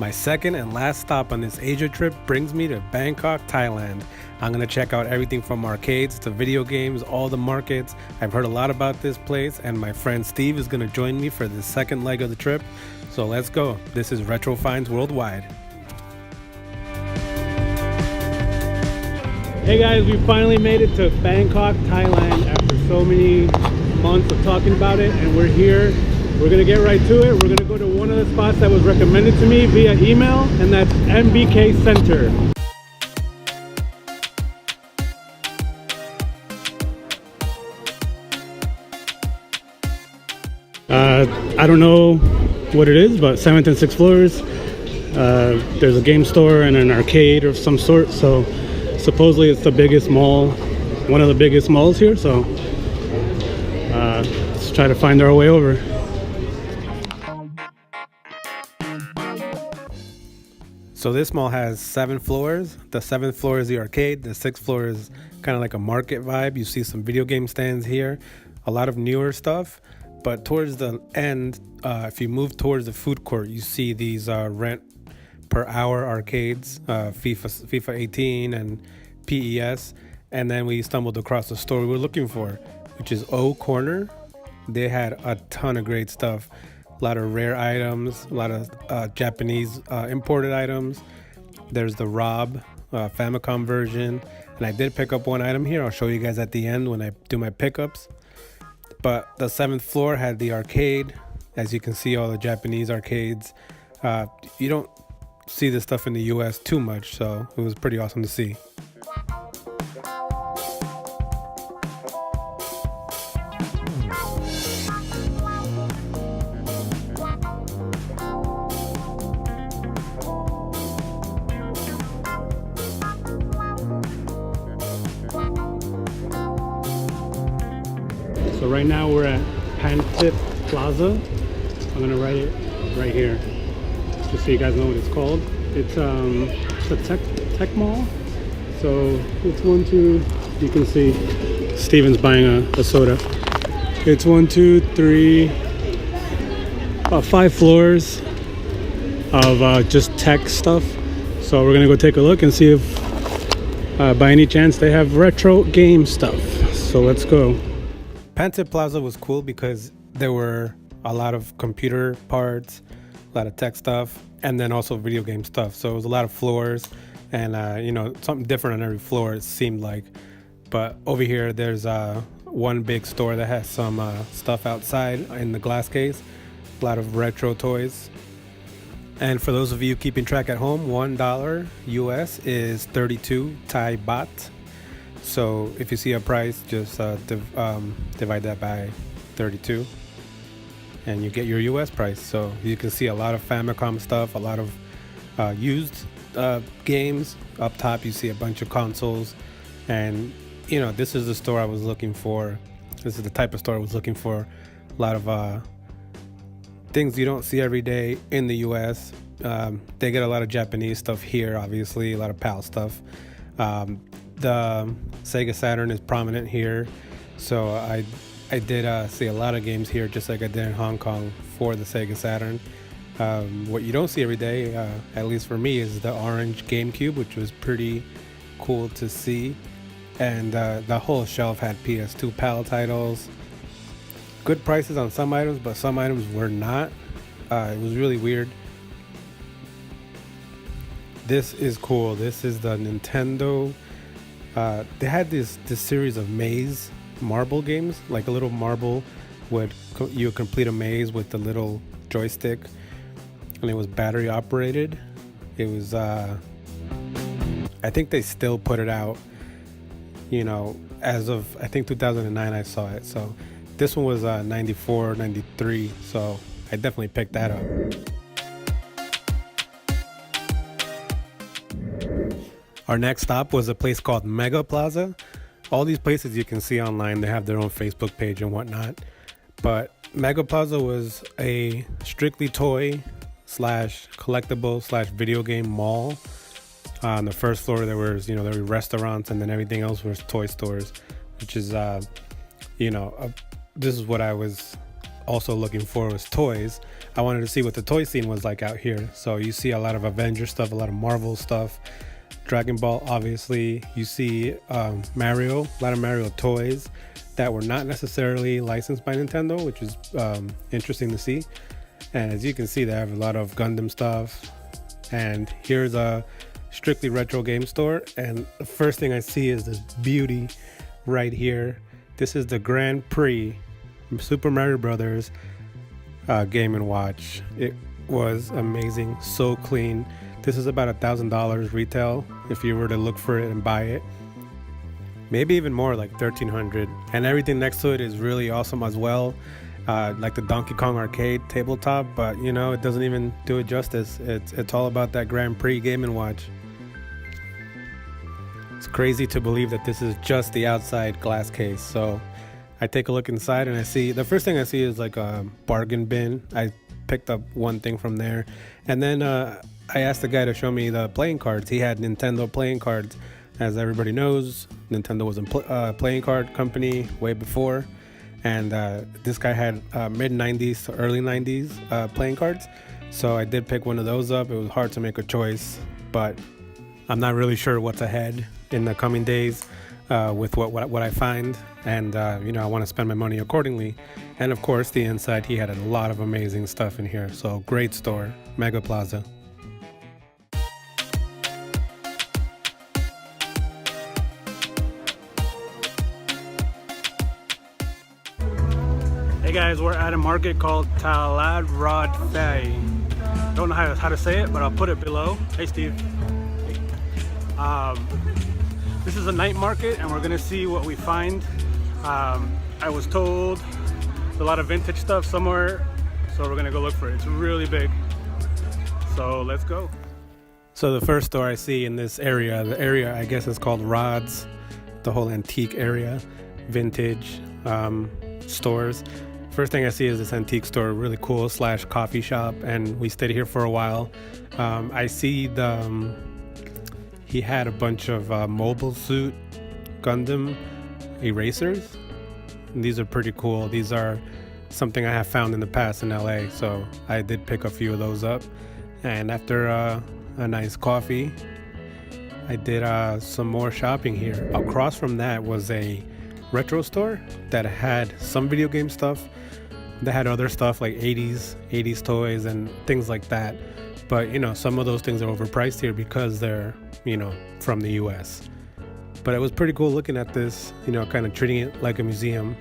My second and last stop on this Asia trip brings me to Bangkok, Thailand. I'm going to check out everything from arcades to video games, all the markets. I've heard a lot about this place, and my friend Steve is going to join me for the second leg of the trip. So let's go. This is Retro Finds Worldwide. Hey guys, we finally made it to Bangkok, Thailand after so many months of talking about it, and we're here. We're gonna get right to it. We're gonna go to one of the spots that was recommended to me via email, and that's MBK Center. I don't know what it is, but 7th and 6th floors. There's a game store and an arcade of some sort. So supposedly it's the biggest mall, one of the biggest malls here. So let's try to find our way over. So this mall has 7 floors. The 7th floor is the arcade. The 6th floor is kind of like a market vibe. You see some video game stands here, a lot of newer stuff. But towards the end, if you move towards the food court, you see these rent per hour arcades, FIFA 18 and PES. And then we stumbled across the store we were looking for, which is O Corner. They had a ton of great stuff. A lot of rare items, a lot of Japanese imported items. There's the Rob Famicom version. And I did pick up one item here. I'll show you guys at the end when I do my pickups. But the 7th floor had the arcade. As you can see, all the Japanese arcades. You don't see this stuff in the US too much, so it was pretty awesome to see. So right now we're at Pantip Plaza. I'm gonna write it right here, just so you guys know what it's called. It's a tech mall. So it's 1, 2. You can see Steven's buying a soda. It's 1, 2, 3, about 5 floors of just tech stuff. So we're gonna go take a look and see if by any chance they have retro game stuff. So let's go. Pantip Plaza was cool because there were a lot of computer parts, a lot of tech stuff, and then also video game stuff. So it was a lot of floors, and something different on every floor, it seemed like. But over here, there's one big store that has some stuff outside in the glass case, a lot of retro toys. And for those of you keeping track at home, $1 US is 32 Thai baht. So if you see a price, just divide that by 32 and you get your US price. So you can see a lot of Famicom stuff, a lot of used games. Up top you see a bunch of consoles, and this is the store I was looking for. This is the type of store I was looking for. A lot of things you don't see every day in the US. They get a lot of Japanese stuff here, obviously, a lot of PAL stuff. The Sega Saturn is prominent here, so I did see a lot of games here, just like I did in Hong Kong for the Sega Saturn. What you don't see every day, at least for me, is the orange GameCube, which was pretty cool to see. And the whole shelf had PS2 PAL titles. Good prices on some items, but some items were not. It was really weird. This is cool. This is the Nintendo. They had this series of maze marble games, like a little marble you would complete a maze with the little joystick, and it was battery operated. It was I think they still put it out, as of I think 2009 I saw it. So this one was 94, 93, so I definitely picked that up. Our next stop was a place called Mega Plaza. All these places you can see online, they have their own Facebook page and whatnot. But Mega Plaza was a strictly toy / collectible / video game mall. On the first floor there was, there were restaurants, and then everything else was toy stores, which is, this is what I was also looking for was toys. I wanted to see what the toy scene was like out here. So you see a lot of Avenger stuff, a lot of Marvel stuff, Dragon Ball, obviously. You see Mario, a lot of Mario toys that were not necessarily licensed by Nintendo, which is interesting to see. And as you can see, they have a lot of Gundam stuff. And here's a strictly retro game store. And the first thing I see is this beauty right here. This is the Grand Prix Super Mario Brothers Game & Watch. It was amazing, so clean. This is about $1,000 retail if you were to look for it and buy it. Maybe even more, like $1,300. And everything next to it is really awesome as well. Like the Donkey Kong arcade tabletop, but you know, it doesn't even do it justice. It's all about that Grand Prix Game & Watch. It's crazy to believe that this is just the outside glass case. So I take a look inside and I see, the first thing I see is like a bargain bin. I picked up one thing from there, and then I asked the guy to show me the playing cards. He had Nintendo playing cards. As everybody knows, Nintendo was a playing card company way before, and this guy had mid-90s to early 90s playing cards. So I did pick one of those up. It was hard to make a choice, but I'm not really sure what's ahead in the coming days with what I find, and you know, I want to spend my money accordingly. And of course, the inside, he had a lot of amazing stuff in here. So great store, Mega Plaza. Hey guys, we're at a market called Saltheretrohunter. Don't know how to say it, but I'll put it below. Hey Steve. This is a night market and we're gonna see what we find. I was told there's a lot of vintage stuff somewhere, so we're gonna go look for it. It's really big, so let's go. So the first store I see in this area, the area I guess is called Rods, the whole antique area, vintage stores. First thing I see is this antique store, really cool / coffee shop, and we stayed here for a while. I see he had a bunch of Mobile Suit Gundam erasers. And these are pretty cool. These are something I have found in the past in LA, so I did pick a few of those up. And after a nice coffee, I did some more shopping here. Across from that was a retro store that had some video game stuff. They had other stuff like 80s toys and things like that. But you know, some of those things are overpriced here because they're, you know, from the US. But it was pretty cool looking at this, you know, kind of treating it like a museum.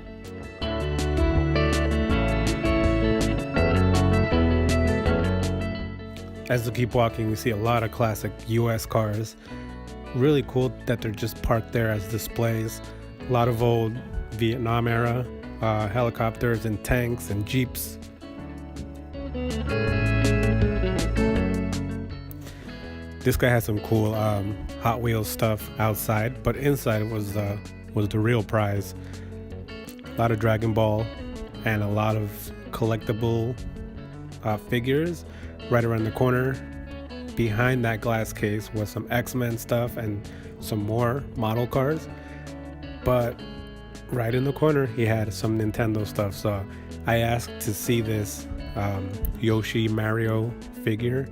As we keep walking, we see a lot of classic US cars. Really cool that they're just parked there as displays. A lot of old Vietnam era helicopters and tanks and jeeps. This guy had some cool Hot Wheels stuff outside, but inside was the real prize. A lot of Dragon Ball and a lot of collectible figures. Right around the corner, behind that glass case, was some X-Men stuff and some more model cars. But right in the corner, he had some Nintendo stuff. So I asked to see this Yoshi Mario figure.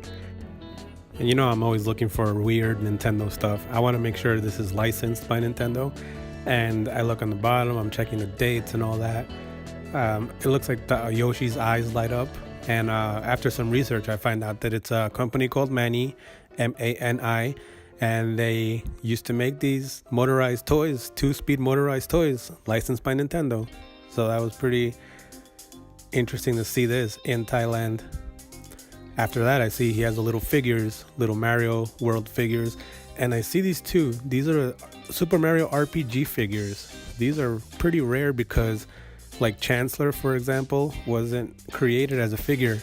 And you know, I'm always looking for weird Nintendo stuff. I want to make sure this is licensed by Nintendo. And I look on the bottom, I'm checking the dates and all that. It looks like Yoshi's eyes light up. And after some research, I find out that it's a company called Mani, M-A-N-I. And they used to make these motorized toys, 2-speed motorized toys, licensed by Nintendo. So that was pretty interesting to see this in Thailand. After that, I see he has a little Mario World figures. And I see these two. These are Super Mario RPG figures. These are pretty rare because, like Chancellor, for example, wasn't created as a figure.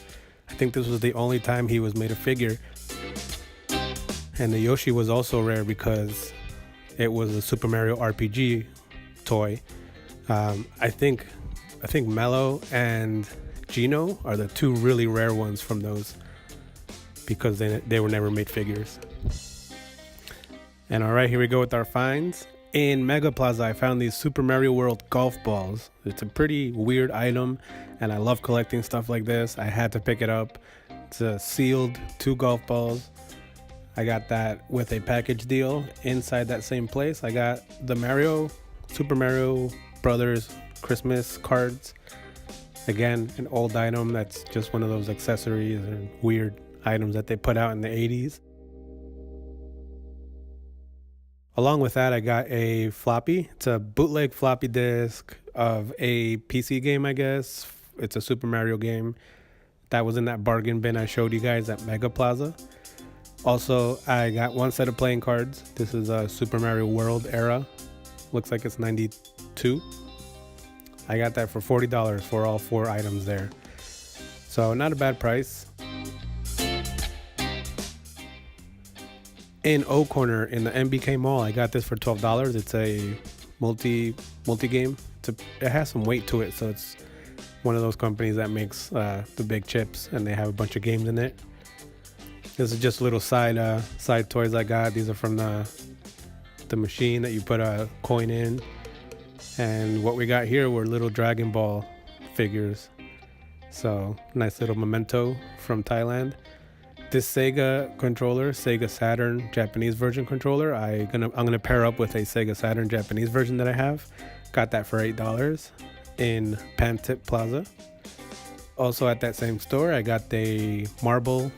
I think this was the only time he was made a figure. And the Yoshi was also rare because it was a Super Mario RPG toy. I think Mello and Gino are the two really rare ones from those because they were never made figures. And all right, here we go with our finds. In Mega Plaza, I found these Super Mario World golf balls. It's a pretty weird item, and I love collecting stuff like this. I had to pick it up. It's a sealed 2 golf balls. I got that with a package deal. Inside that same place, I got the Super Mario Brothers Christmas cards. Again, an old item that's just one of those accessories or weird items that they put out in the 80s. Along with that, I got a floppy. It's a bootleg floppy disk of a PC game, I guess. It's a Super Mario game. That was in that bargain bin I showed you guys at Mega Plaza. Also, I got 1 set of playing cards. This is a Super Mario World era. Looks like it's 92. I got that for $40 for all 4 items there. So not a bad price. In O Corner in the MBK Mall, I got this for $12. It's a multi game. It has some weight to it, so it's one of those companies that makes the big chips, and they have a bunch of games in it. This is just little side toys I got. These are from the machine that you put a coin in. And what we got here were little Dragon Ball figures. So nice little memento from Thailand. This Sega controller, Sega Saturn Japanese version controller, I'm gonna pair up with a Sega Saturn Japanese version that I have. Got that for $8 in Pantip Plaza. Also at that same store, I got the marble,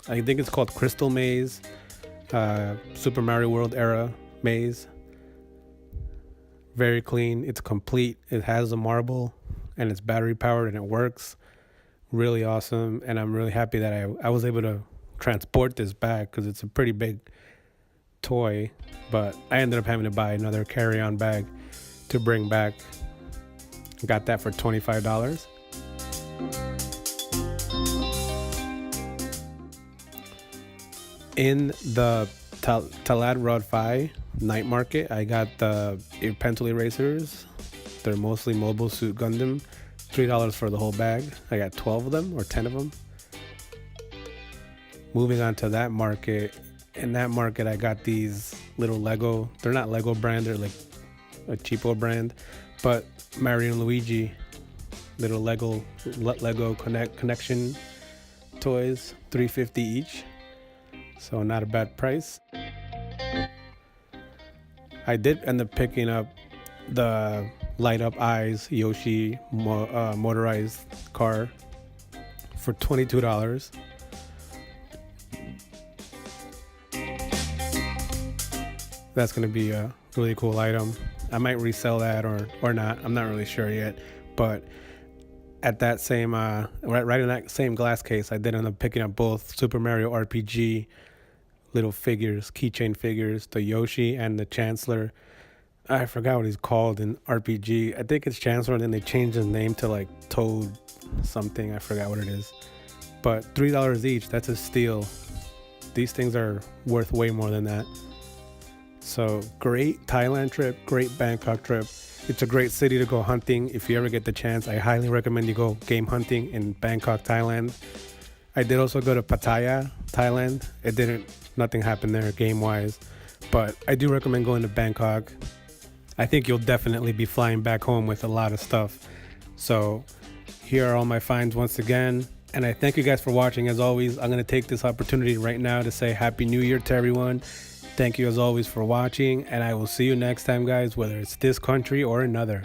I think it's called Crystal Maze, Super Mario World era maze. Very clean, it's complete. It has a marble and it's battery powered and it works. Really awesome, and I'm really happy that I was able to transport this back because it's a pretty big toy, but I ended up having to buy another carry-on bag to bring back. Got that for $25. In the Saltheretrohunter night market, I got the pencil erasers. They're mostly Mobile Suit Gundam. $3 for the whole bag. I got 12 of them or 10 of them. Moving on to that market. In that market, I got these little Lego. They're not Lego brand. They're like a cheapo brand. But Mario and Luigi, little Lego connection toys, $3.50 each. So not a bad price. I did end up picking up the light up eyes Yoshi motorized car for $22. That's going to be a really cool item. I might resell that or not. I'm not really sure yet. But at that same right in that same glass case, I did end up picking up both Super Mario RPG little figures, keychain figures, the Yoshi and the Chancellor. I forgot what he's called in RPG. I think it's Chancellor, and then they changed his name to like Toad something. I forgot what it is. But $3 each, that's a steal. These things are worth way more than that. So great Thailand trip, great Bangkok trip. It's a great city to go hunting. If you ever get the chance, I highly recommend you go game hunting in Bangkok, Thailand. I did also go to Pattaya, Thailand. Nothing happened there game-wise. But I do recommend going to Bangkok. I think you'll definitely be flying back home with a lot of stuff. So here are all my finds once again. And I thank you guys for watching. As always, I'm going to take this opportunity right now to say Happy New Year to everyone. Thank you as always for watching. And I will see you next time, guys, whether it's this country or another.